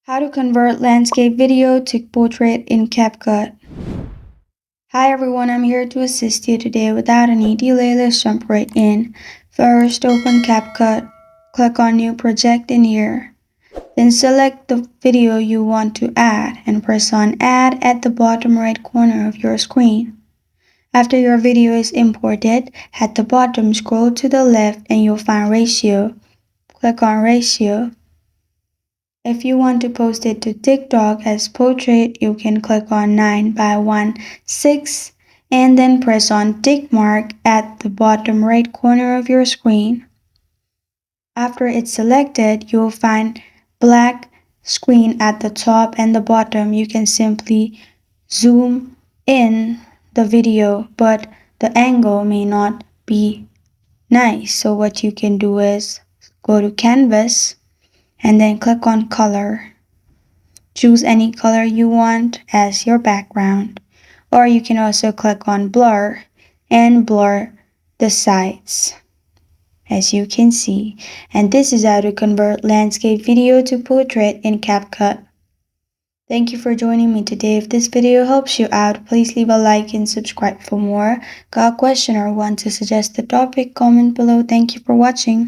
How to convert landscape video to portrait in CapCut. Hi everyone, I'm here to assist you today. Without any delay, let's jump right in. First, open CapCut. Click on New Project in here. Then select the video you want to add and press on Add at the bottom right corner of your screen. After your video is imported, at the bottom scroll to the left and you'll find Ratio. Click on Ratio. If you want to post it to TikTok as portrait, you can click on 9:1:6 and then press on tick mark at the bottom right corner of your screen. After it's selected, you'll find black screen at the top and the bottom. You can simply zoom in the video, but the angle may not be nice. So what you can do is go to Canvas and then click on color. Choose any color you want as your background, or you can also click on blur and blur the sides, as you can see. And this is how to convert landscape video to portrait in CapCut. Thank you for joining me today. If this video helps you out, please leave a like and subscribe for more. Got a question or want to suggest a topic? Comment below. Thank you for watching.